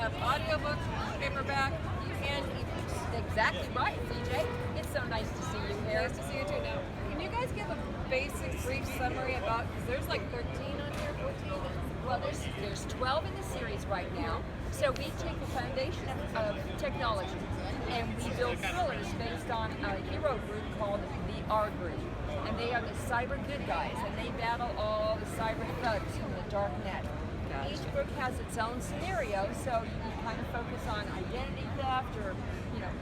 have audiobooks, paperback, and ebooks. Exactly right, CJ. It's so nice to see you here. Nice to see you too. Now, can you guys give a basic, brief summary about, because there's like 13 on here, 14? Well, there's 12 in the series right now. So we take the foundation of technology and we build thrillers based on a hero group called the R Group. And they are the cyber good guys, and they battle all the cyber thugs in the dark net. Each book has its own scenario, so you kind of focus on identity theft or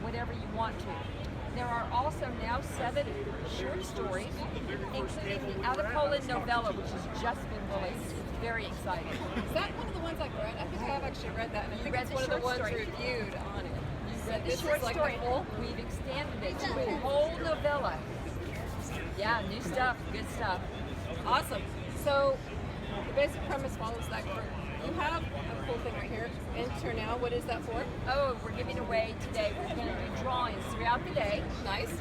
whatever you want to. There are also now 7 short stories, including the Out-of-Poland novella, which has just been released. It's very exciting. Is that one of the ones I've read? I think I've actually read that, and I think read it's the one of the short ones story. reviewed on it. You read the This short is like story. the full? We've extended it to a whole novella. Yeah, new stuff, good stuff. Awesome. So the basic premise follows that group. You have a cool thing right here. Enter now. What is that for? Oh, we're giving away today. We're going to do drawings throughout the day. Nice.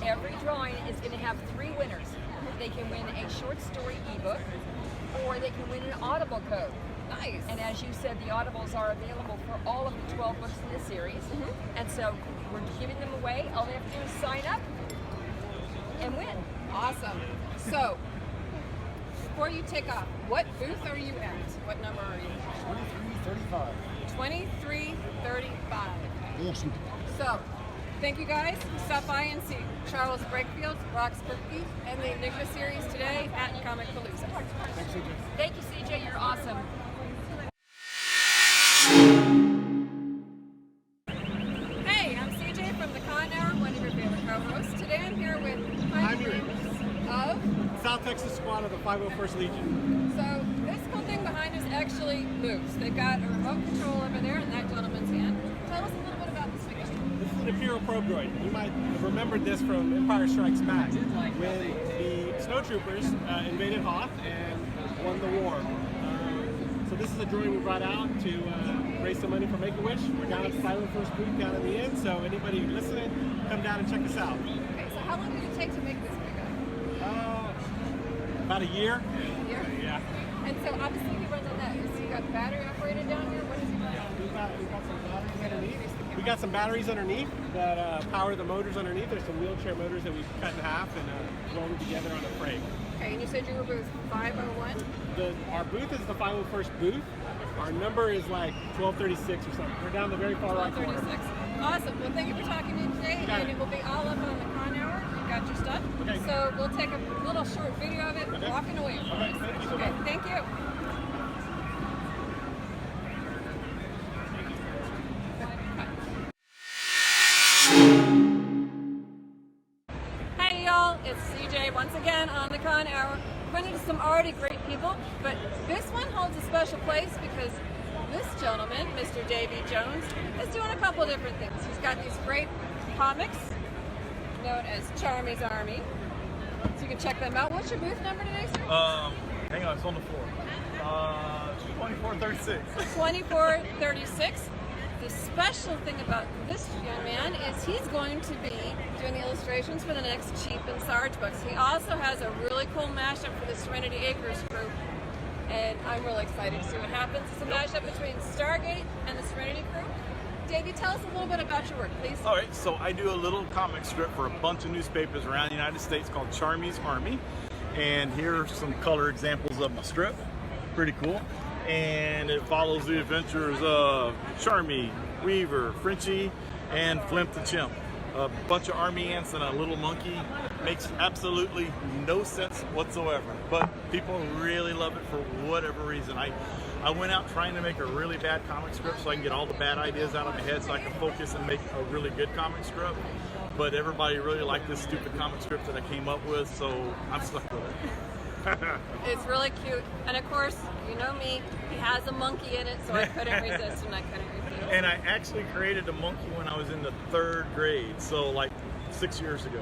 Every drawing is going to have 3 winners. They can win a short story ebook, or they can win an Audible code. Nice. And as you said, the Audibles are available for all of the 12 books in the series. And so we're giving them away. All they have to do is sign up and win. Awesome. So, before you take off, what booth are you at? What number are you? 2335. 2335. Awesome. So, thank you guys. Stop by and see Charles Brakefield, Rox Burkey, and the Enigma series today at Comicpalooza. Thanks, CJ. Thank you, CJ. You're awesome. Hey, I'm CJ from the Con Hour, one of your favorite co-hosts. Today I'm here with members of... South Texas Squad of the 501st Legion. So this cool thing behind us actually moves. They've got a remote control over there in that gentleman's hand. Tell us a little bit about this figure. This is an Imperial Probe droid. You might have remembered this from Empire Strikes Back, when the snowtroopers invaded Hoth and won the war. So this is a droid we brought out to raise some money for Make-A-Wish. We're down at the 501st booth down in the inn, so anybody listening, come down and check us out. Okay, so how long did it take to make this figure? About a year. A year? Yeah. And so obviously he runs on that. Is he got battery operated down here? What is he running? We've got some batteries underneath. We got some batteries underneath that power the motors underneath. There's some wheelchair motors that we've cut in half and rolled together on a frame. Okay, and you said you were booth 501? Our booth is the 501st booth. Our number is like 1236 or something. We're down the very far right corner. 1236. Awesome. Well, thank you for talking to me today, and it will be all up on the Con Hour. You got your stuff. Okay. So we'll take a little short video of it walking away from us. Thank you so Okay, much. thank you. Hey y'all, it's CJ once again on the Con Hour. We're going to some already great people, but this one holds a special place because this gentleman, Mr. Davy Jones, is doing a couple different things. He's got these great comics known as Charmy's Army, so you can check them out. What's your booth number today, sir? Hang on, it's on the floor. 2436. 2436. The special thing about this young man is he's going to be doing the illustrations for the next Cheap and Sarge books. He also has a really cool mashup for the Serenity Acres group, and I'm really excited to see what happens. It's a mashup between Stargate and the Serenity crew. Davey, tell us a little bit about your work, please. All right, so I do a little comic strip for a bunch of newspapers around the United States called Charmy's Army. And here are some color examples of my strip. Pretty cool. And it follows the adventures of Charmy, Weaver, Frenchie, and Flimp the Chimp. A bunch of army ants and a little monkey. Makes absolutely no sense whatsoever. But people really love it for whatever reason. I went out trying to make a really bad comic strip so I can get all the bad ideas out of my head so I can focus and make a really good comic strip. But everybody really liked this stupid comic strip that I came up with, so I'm stuck with it. It's really cute. And of course, you know me, he has a monkey in it, so I couldn't resist and I couldn't refuse. And I actually created a monkey when I was in the 3rd grade, so like 6 years ago.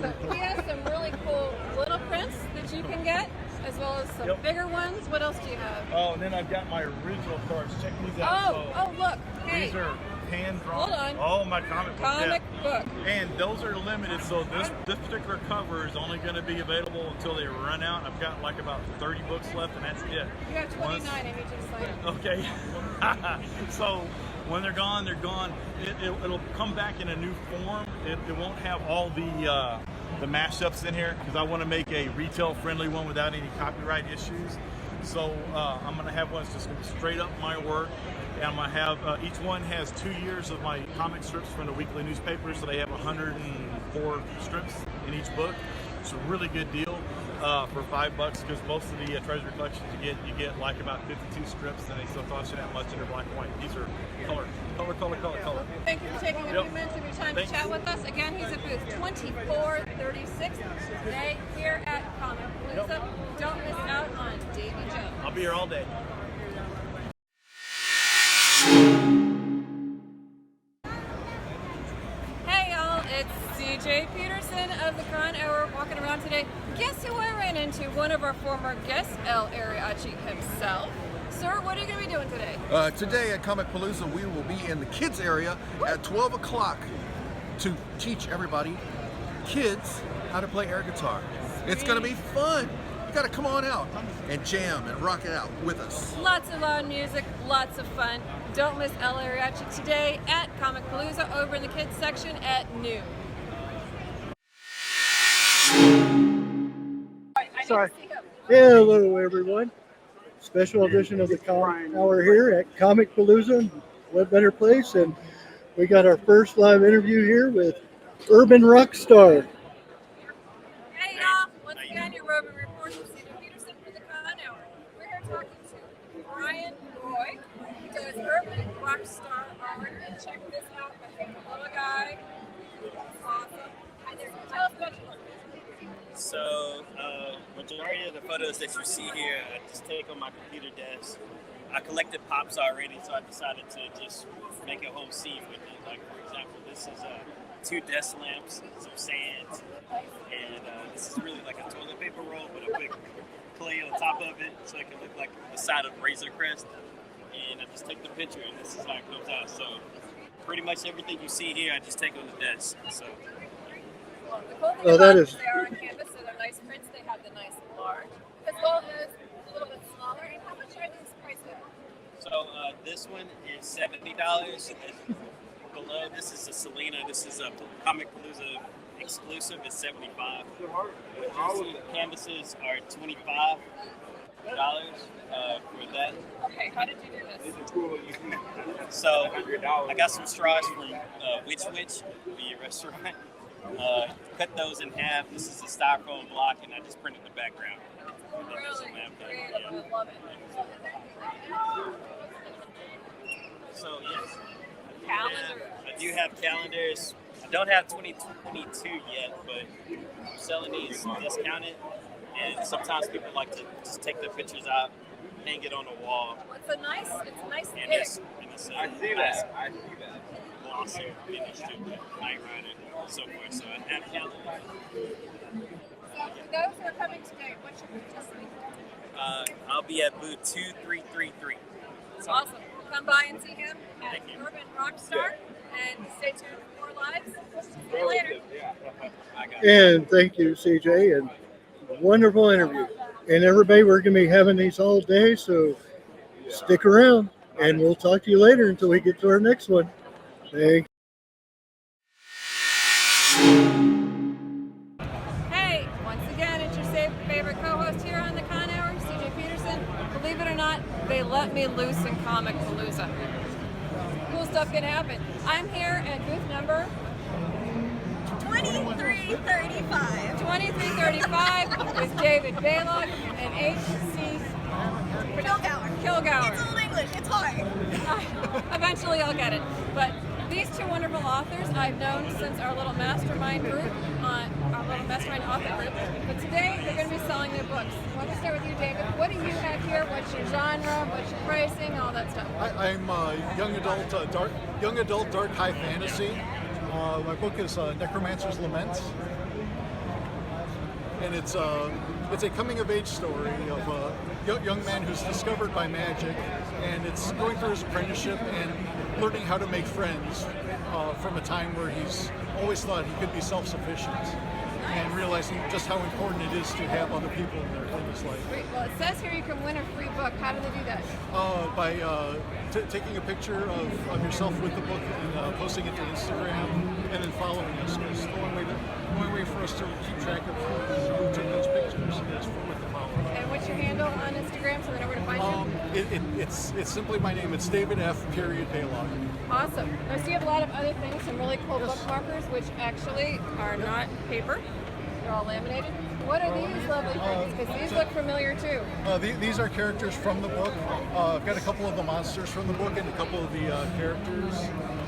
So he has some really cool little prints that you can get, as well as some bigger ones. What else do you have? Oh, and then I've got my original cards. Check these out. Oh, look. Hey. These are hand drawn. Hold on. Oh, my comic book. Comic book. And those are limited, so this particular cover is only going to be available until they run out. I've got like about 30 books left, and that's it. You have 29. I need you to sign it. Okay. So when they're gone, they're gone. It'll come back in a new form. It won't have all the mashups in here because I want to make a retail-friendly one without any copyright issues. So I'm going to have one that's just straight up my work. And I'm going to have, each one has 2 years of my comic strips from the weekly newspaper, so they have 104 strips in each book. It's a really good deal for $5 because most of the treasure collections you get like about 52 strips, and they still cost you that much, and they're black and white. These are color. Thank you for taking a few minutes of your time to chat with us. Again, he's at booth 2436 today here at Comicpalooza. Don't miss out on Davy Jones. I'll be here all day. Hey y'all, it's CJ Peterson of the Con Hour walking around today. Guess who I ran into? One of our former guests, El Ariachi himself. Sir, what are you going to be doing today? Today at Comicpalooza, we will be in the kids area at 12 o'clock to teach everybody, kids, how to play air guitar. It's going to be fun. You got to come on out and jam and rock it out with us. Lots of loud music, lots of fun. Don't miss El Ariachi today at Comicpalooza over in the kids section at noon. Sorry. Hello, everyone. Special edition of the Con Hour here at Comicpalooza. What better place? And we got our first live interview here with Urban Rockstar. Hey y'all, once again, your roving reporter, CJ Peterson for the Con Hour. We're here talking to Brian Roy, who does Urban Rockstar art. And check this out, I think the little guy. It's awesome. And tell us about your work. So, majority of the photos that you see here, I just take on my computer desk. I collected pops already, so I decided to just make a whole scene with it. Like, for example, this is 2 desk lamps, some sand, and this is really like a toilet paper roll, but I put clay on top of it so it can look like the side of Razor Crest. And I just take the picture, and this is how it comes out. So, pretty much everything you see here, I just take on the desk. So. Well, the cool thing Oh, about that them is- is they are on canvas, so they're nice prints. They have the nice large, as well as a little bit smaller. And how much are these priced at? So this one is $70. And below, this is a Selena. This is a Comicpalooza exclusive. It's $75. Canvases are $25 for that. Okay, how did you do this? So I got some straws from Witch, the restaurant. Cut those in half. This is a styrofoam block, and I just printed the background. And then there's Really a lamp there. creative. Yeah. I love it. So yes, Calendar. I do have calendars. I don't have 2022 yet, but I'm selling these discounted. And sometimes people like to just take their pictures out, hang it on the wall, It's a nice and big. it's nice glossy finish to Knight Rider and so forth. So I have calendars. So for those who are coming today, what's your purchase link? I'll be at booth 2333. Awesome. Come by and see him at Thank you. Urban Rockstar, and stay tuned for more lives. See you later. I got it. And thank you, CJ, and wonderful interview. And everybody, we're going to be having these all day, so stick around, and we'll talk to you later until we get to our next one. Thanks. Hey, once again, it's your favorite co-host here on the Con Hour, CJ Peterson. Believe it or not, they let me loose in Comicpalooza. Cool stuff can happen. I'm here at booth number 2335. 2335 with David Balog and H.C. Kilgour. It's Old English. It's hard. Eventually I'll get it. But these two wonderful authors I've known since our little mastermind group, our little mastermind author group. But today they're going to be selling their books. I want to start with you, David. What do you have here? What's your genre? What's your pricing? All that stuff. I'm young adult dark high fantasy. My book is Necromancer's Laments, and it's it's a coming-of-age story of a young man who's discovered by magic, and it's going through his apprenticeship and learning how to make friends from a time where he's always thought he could be self-sufficient, and realizing just how important it is to have other people in his life. Great. Well, it says here you can win a free book. How do they do that? By taking a picture of yourself with the book and posting it to Instagram, and then following us. Because the only way for us to keep track of who took those pictures is with the following. And what's your handle on Instagram so they know where to find you? It's simply my name. It's David F. Paylog. Awesome. Now, so you have a lot of other things, some really cool bookmarkers, which actually are not paper. They're all laminated. What are these lovely things? Because these look familiar too. These are characters from the book. I've got a couple of the monsters from the book and a couple of the characters.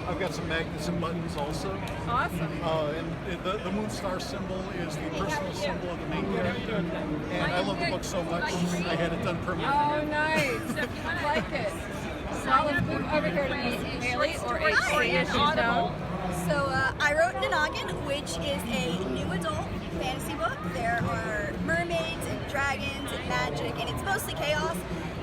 I've got some magnets and buttons also. Awesome. And the moon star symbol is the personal symbol of the main character. And I love the book so much, I had it done permanently. Oh, nice. I like it. So let's move over here to Miss Haley, or HC as she's known. So I wrote Nanagan, which is a new adult fantasy book. There are mermaids and dragons and magic, and it's mostly chaos.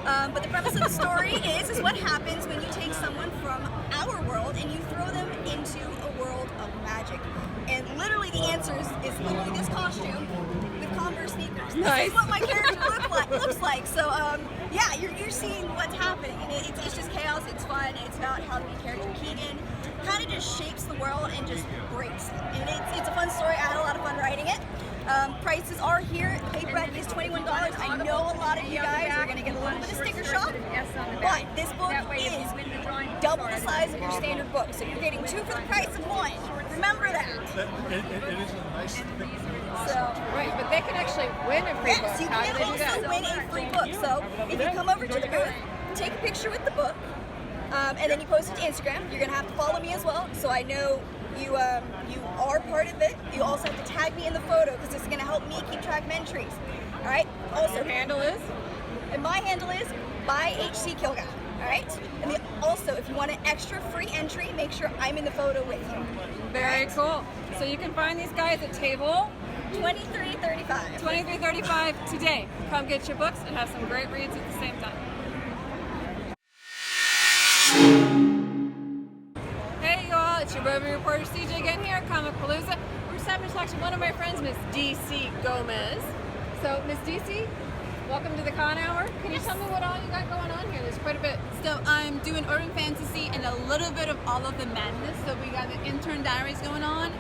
But the premise of the story is what happens when you take someone from our world and you throw them into a world of magic. And literally the answer is literally this costume with Converse sneakers. Nice. This is what my character looks like. So yeah, you're seeing what's happening. And it's just chaos, it's fun, it's about how the main character Keegan kind of just shapes the world and just breaks it. And it's a fun story. I had a lot of fun writing it. Prices are here. The paperback is $21. I know a lot of you guys are going to get a little bit of sticker shock, but this book is double the size of your standard book. So you're getting two for the price of one. Remember that. It is a nice thing. So, Right, but they can actually win a free book. yes, you How do can they do also that? win a free book. So if you come over to the booth, take a picture with the book, and then you post it to Instagram. You're going to have to follow me as well, so I know you are part of it. You also have to tag me in the photo because this is going to help me keep track of entries. All right. Also, Your handle is? and my handle is by HC Kilguy. All right. And also, if you want an extra free entry, make sure I'm in the photo with you. Very cool. So you can find these guys at table 2335. 2335 today. Come get your books and have some great reads at the same time. Hey y'all, it's your roving reporter CJ again here at Comicpalooza. We're just having to talk to one of my friends, Miss DC Gomez. So Miss DC, welcome to the Con Hour. Can you tell me what all you got going on here? There's quite a bit. So I'm doing urban fantasy and a little bit of all of the madness. So we got the intern diaries going on.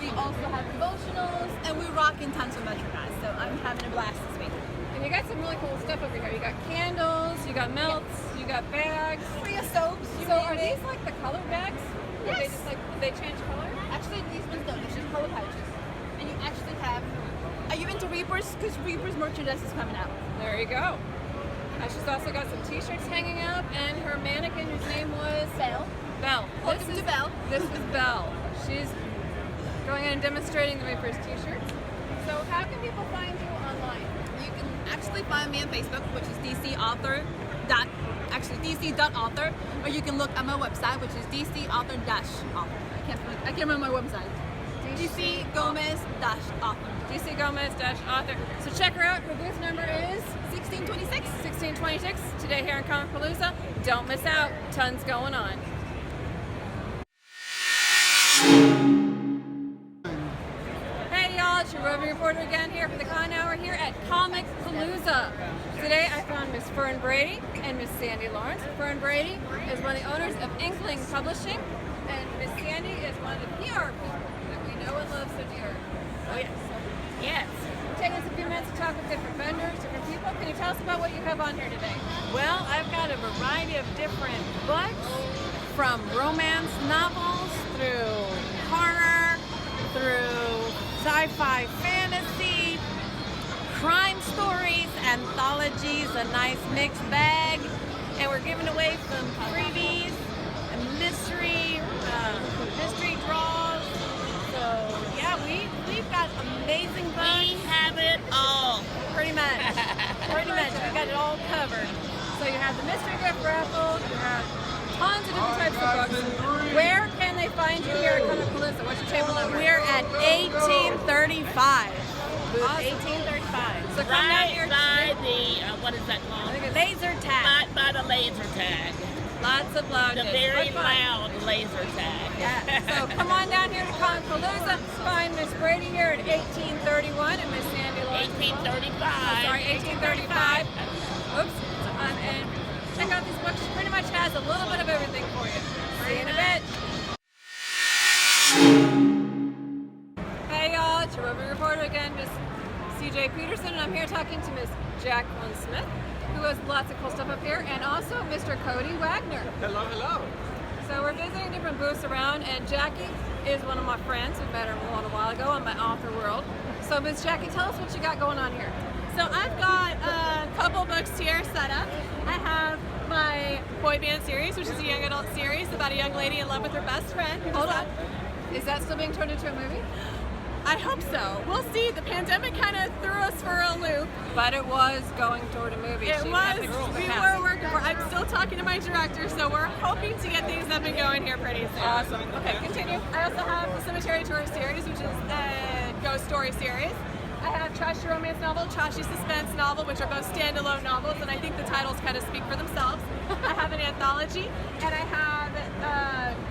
We also have devotionals, and we're rocking tons of Metro guys. So I'm having a blast this week. And you got some really cool stuff over here. You got candles, you got melts, you got bags. Free of soaps. So are these like the color bags? Or Yes. They just like they change color? Actually, these ones don't. These are color pouches, and you actually have. Are you into Reapers? Because Reapers merchandise is coming out. There you go. She's also got some t-shirts hanging up, and her mannequin, whose name was Belle. Belle. Welcome to Belle. This is Belle. She's going in and demonstrating the Reapers t-shirts. So how can people find you online? You can actually find me on Facebook, which is dc.author, or you can look at my website, which is dcauthor-author. I can't remember my website. dcgomez-author. dcgomez-author. So check her out. Her booth number is 1626. 1626. Today here in Comicpalooza. Don't miss out. Tons going on. Hey y'all, it's your roving reporter again here for the Con Hour here at Comicpalooza. Today I found Miss Fern Brady and Miss Sandy Lawrence. Fern Brady is one of the owners of Inkling Publishing, and Miss Sandy is one of the PR people that we know and love so dear. Oh yes. Yes. We're taking us a few minutes to talk with different vendors, different people. Can you tell us about what you have on here today? Well, I've got a variety of different books, from romance novels through horror, through sci-fi fantasy, crime stories, anthologies, a nice mixed bag, and we're giving away some freebies, and mystery draws. So yeah, we've got amazing books. We have it all. Pretty much. We got it all covered. So you have the mystery gift raffle, you have tons of different types of books. Where can they find you here at Comicpalooza? What's your table number? We're at 1835. booth Awesome. 1835. So come down here. By the, what is that called? Laser tag. By the laser tag. Lots of lounges. The very What fun. loud laser tag. Yeah. So come on down here to Comicpalooza. Find Miss Brady here at 1831 and Miss Sandy Lawrence. 1835. Sorry, 1835. Oops. And check out these books. She pretty much has a little bit of everything for you. See you in a bit. Hey y'all, it's your roving reporter again, Miss CJ Peterson, and I'm here talking to Miss Jacqueline Smith, who has lots of cool stuff up here, and also Mr. Cody Wagner. Hello, hello. So we're visiting different booths around, and Jackie is one of my friends. We met her a little while ago on my author world. So Miss Jackie, tell us what you got going on here. So I've got a couple books here set up. I have my boy band series, which is a young adult series about a young lady in love with her best friend. Hold on. Is that still being turned into a movie? I hope so. We'll see. The pandemic kind of threw us for a loop. But it was going toward a movie. It She was. had pictures of the We cast. were working for. I'm still talking to my director, so we're hoping to get things up and going here pretty soon. Awesome. Okay, continue. I also have the Cemetery Tour series, which is a ghost story series. I have Trashy Romance Novel, Trashy Suspense Novel, which are both standalone novels, and I think the titles kind of speak for themselves. I have an anthology, and I have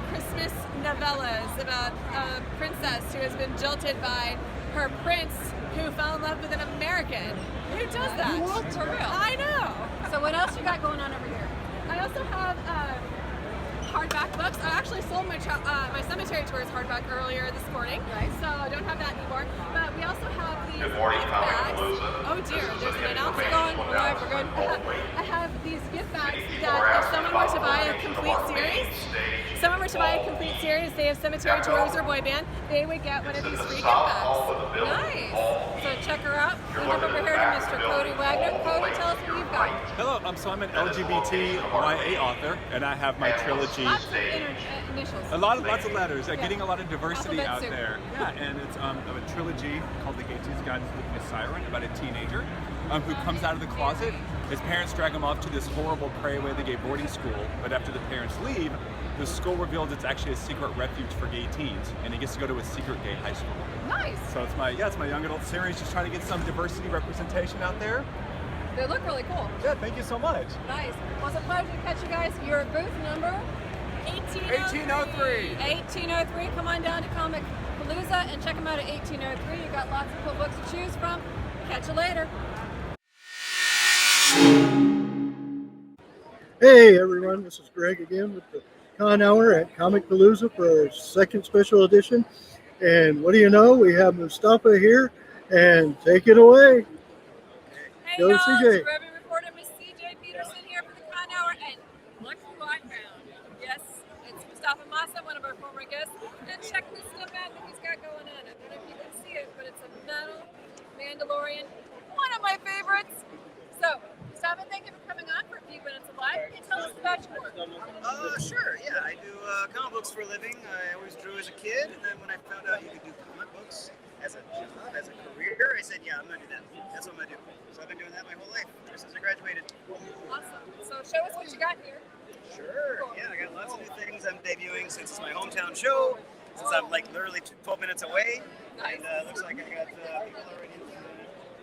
Christmas novellas about a princess who has been jilted by her prince who fell in love with an American. Who does that? What? For real? I know. So what else you got going on over here? I also have hardback books. I actually sold my my Cemetery Tours hardback earlier this morning, so I don't have that anymore. But we also have these gift bags. Oh dear, there's an announcement going. We're live, we're good. I have these gift bags that if someone were to buy a complete series, say of Cemetery Tours or Boy Band, they would get one of these free gift bags. Nice. So check her out. We'll jump over here to Mr. Cody Wagner. Cody, tell us what you've got. Hello, so I'm an LGBT YA author, and I have my trilogy. Lots of initials. Lots of letters. Getting a lot of diversity Alphabet out soup. there. Yeah, and it's a trilogy called The Gate's Guide to Living a Siren about a teenager who comes out of the closet. His parents drag him off to this horrible pray-away the gay boarding school, but after the parents leave, the school reveals it's actually a secret refuge for gay teens, and he gets to go to a secret gay high school. Nice. So it's my young adult series, just trying to get some diversity representation out there. They look really cool. Yeah, thank you so much. Nice. Well, it's a pleasure to catch you guys. You're at booth number 1803. 1803. Come on down to Comicpalooza and check them out at 1803. You got lots of cool books to choose from. Catch you later. Hey everyone, this is Greg again with the Con Hour at Comicpalooza for our second special edition. And what do you know? We have Mustafa here, and take it away. Hey Go y'all, CJ. it's Roving reporter Miss CJ Peterson here for the Con Hour, and look who I found. Yes, it's Mustafa Massa, one of our former guests. And check this stuff out that he's got going on. I don't know if you can see it, but it's a metal Mandalorian, one of my favorites. So, Mustafa, thank you for coming on for a few minutes of live. Can you tell us about your work? Sure, yeah. I do comic books for a living. I always drew as a kid, and then when I found out you could do comic books as a job, as a career, I said, yeah, I'm going to do that. That's what I'm going to do. So I've been doing that my whole life, ever since I graduated. Awesome. So show us what you got here. Sure, yeah, I got lots of new things I'm debuting since it's my hometown show, since I'm like literally 12 minutes away. Nice. And looks like I got people already.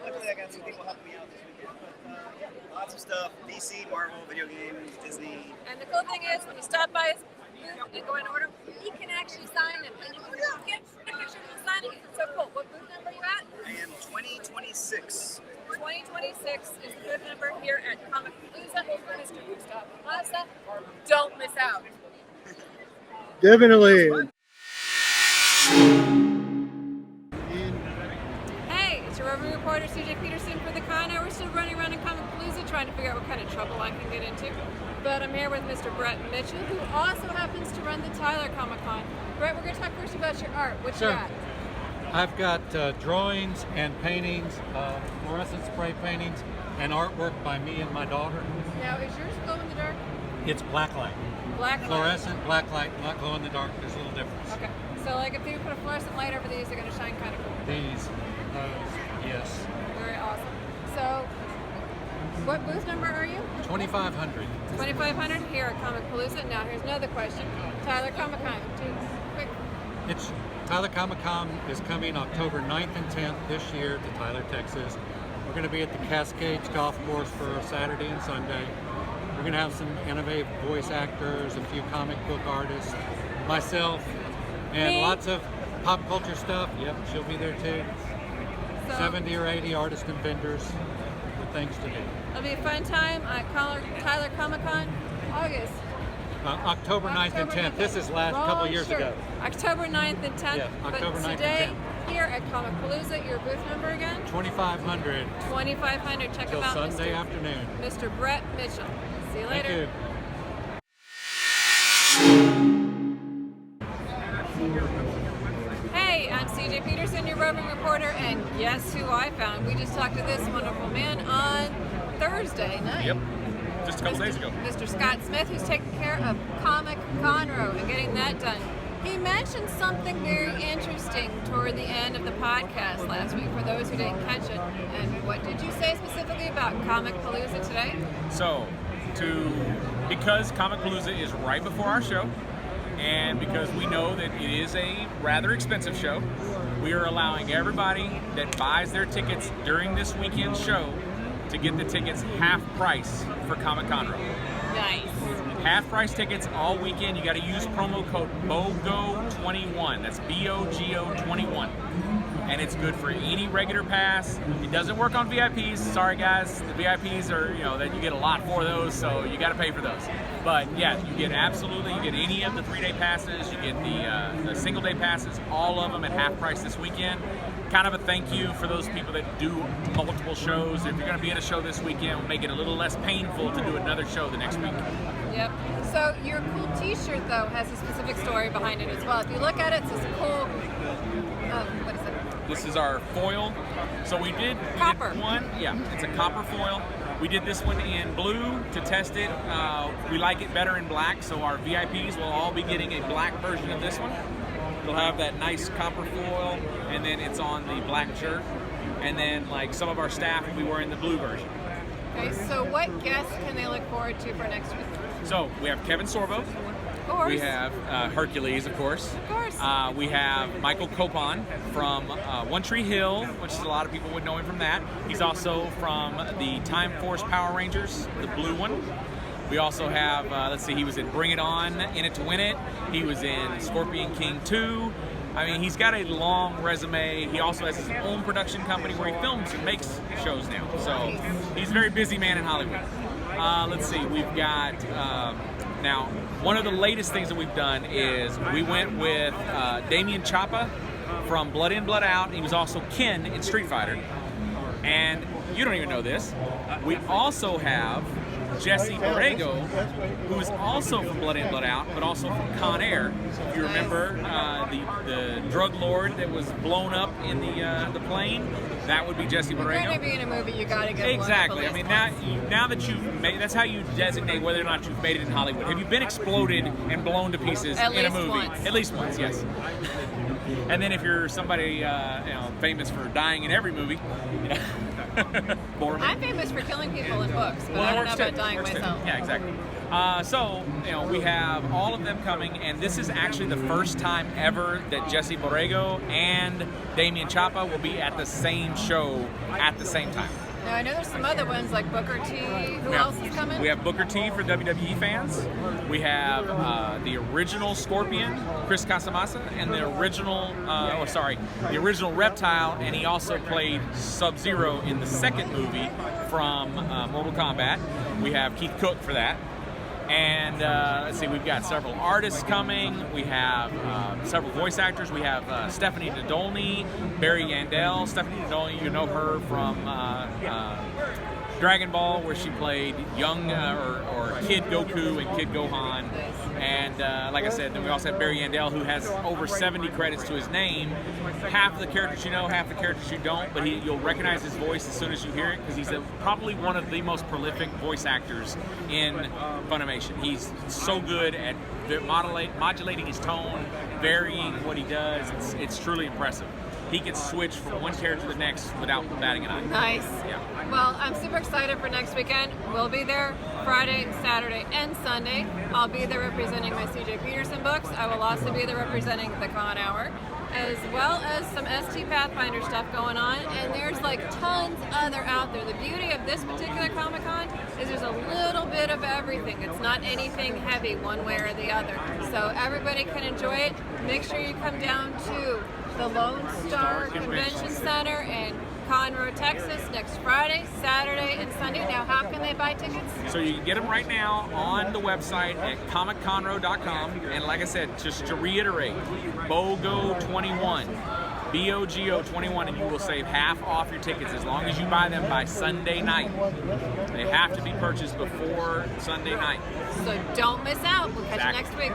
Luckily, I got some people helping me out this weekend. But yeah, lots of stuff. DC, Marvel, video games, Disney. And the cool thing is, when you stop by his booth and go in order, he can actually sign them. And you can get a picture of him signing it. It's so cool. What booth number are you at? I am 2026. 2026 is the booth number here at Comicpalooza for Mr. Mustafa Massa. Don't miss out. Definitely. Hey, it's your roving reporter CJ Peterson for the Con Hour. We're still running around in Comicpalooza trying to figure out what kind of trouble I can get into. But I'm here with Mr. Brett Mitchell, who also happens to run the Tyler Comic Con. Brett, we're going to talk first about your art. What you got? I've got drawings and paintings, fluorescent spray paintings, and artwork by me and my daughter. Now, is yours glow in the dark? It's black light. Black light. Fluorescent, black light, not glow in the dark. There's a little difference. Okay. So, like, if you put a fluorescent light over these, they're going to shine kind of cool. These, yes. Very awesome. So, what booth number are you? 2500. 2500 here at Comicpalooza. Now, here's another question. Tyler Comic Con, two quick It's Tyler Comic Con is coming October 9th and 10th this year to Tyler, Texas. We're going to be at the Cascades Golf Course for Saturday and Sunday. We're going to have some innovative voice actors, a few comic book artists, myself, and Me? lots of pop culture stuff. Yep, she'll be there too. So- 70 or 80 artists and vendors with things to do. It'll be a fun time at Tyler Comic Con, August. October 9th and 10th. This is last couple years Sure. ago. October 9th and 10th. Yeah, October 9th and today, 10th. here at Comicpalooza, your booth number again? 2500 2500. Check till him out, Sunday Mr. afternoon. Mr. Brett Mitchell. See you Thank later. you. Hey, I'm CJ Peterson, your roving reporter, and guess who I found? We just talked to this wonderful man on Thursday night. Yep. Just a couple days ago. Mr. Scott Smith, who's taking care of Comic Conroe and getting that done. He mentioned something very interesting toward the end of the podcast last week for those who didn't catch it. And what did you say specifically about Comicpalooza today? So, because Comicpalooza is right before our show, and because we know that it is a rather expensive show, we are allowing everybody that buys their tickets during this weekend show to get the tickets half price for Comic Conroe. Nice. Half price tickets all weekend. You got to use promo code BOGO21. That's BOGO21. And it's good for any regular pass. It doesn't work on VIPs. Sorry guys, the VIPs are, that you get a lot for those, so you got to pay for those. But yeah, you get any of the 3-day passes. You get the single day passes, all of them at half price this weekend. Kind of a thank you for those people that do multiple shows. If you're going to be at a show this weekend, we'll make it a little less painful to do another show the next week. Yep. So your cool T-shirt though has a specific story behind it as well. If you look at it, it's this cool. What is it? This is our foil. So we did one. Yeah, it's a copper foil. We did this one in blue to test it. We like it better in black, so our VIPs will all be getting a black version of this one. It'll have that nice copper foil, and then it's on the black shirt. And then, like, some of our staff will be wearing the blue version. Okay, so what guests can they look forward to for next week? So we have Kevin Sorbo. Of course. We have Hercules, of course. Of course. We have Michael Copon from One Tree Hill, which is a lot of people would know him from that. He's also from the Time Force Power Rangers, the blue one. We also have, he was in Bring It On, In It to Win It. He was in Scorpion King 2. I mean, he's got a long resume. He also has his own production company where he films and makes shows now. So he's a very busy man in Hollywood. We've got, now, one of the latest things that we've done is we went with Damian Chapa from Blood In, Blood Out. He was also Ken in Street Fighter. And you don't even know this. We also have Jesse Borrego, who is also from Blood In, Blood Out, but also from Con Air. If you remember the drug lord that was blown up in the plane, that would be Jesse Borrego. If you're going to be in a movie, you got to get exactly. I mean, now that you've made, that's how you designate whether or not you've made it in Hollywood. Have you been exploded and blown to pieces in a movie? Once. At least once, yes. And then if you're somebody famous for dying in every movie, I'm famous for killing people in books, but I don't know about dying myself. Yeah, exactly. We have all of them coming, and this is actually the first time ever that Jesse Borrego and Damian Chapa will be at the same show at the same time. Now, I know there's some other ones like Booker T. Who else is coming? We have Booker T for WWE fans. We have the original Scorpion, Chris Casamassa, and the original Reptile, and he also played Sub-Zero in the second movie from Mortal Kombat. We have Keith Cook for that. And we've got several artists coming. We have several voice actors. We have Stephanie Dodolny, Barry Yandel. Stephanie Dodolny, you know her from Dragon Ball, where she played young or Kid Goku and Kid Gohan. And like I said, then we also have Barry Yandel, who has over 70 credits to his name. Half of the characters you know, half the characters you don't, but you'll recognize his voice as soon as you hear it, because he's probably one of the most prolific voice actors in Funimation. He's so good at modulating his tone, varying what he does. It's truly impressive. He can switch from one character to the next without batting an eye. Nice. Yeah. Well, I'm super excited for next weekend. We'll be there. Friday, Saturday, and Sunday. I'll be there representing my C.J. Peterson books. I will also be there representing the Con Hour, as well as some ST Pathfinder stuff going on, and there's like tons other out there. The beauty of this particular Comic-Con is there's a little bit of everything. It's not anything heavy one way or the other. So everybody can enjoy it. Make sure you come down to the Lone Star Convention Center in Conroe, Texas, next Friday, Saturday, and Sunday. Now, how can they buy tickets? So you can get them right now on the website at comicconroe.com. And like I said, just to reiterate, BOGO21, BOGO21, and you will save half off your tickets as long as you buy them by Sunday night. They have to be purchased before Sunday night. So don't miss out. We'll catch you next week.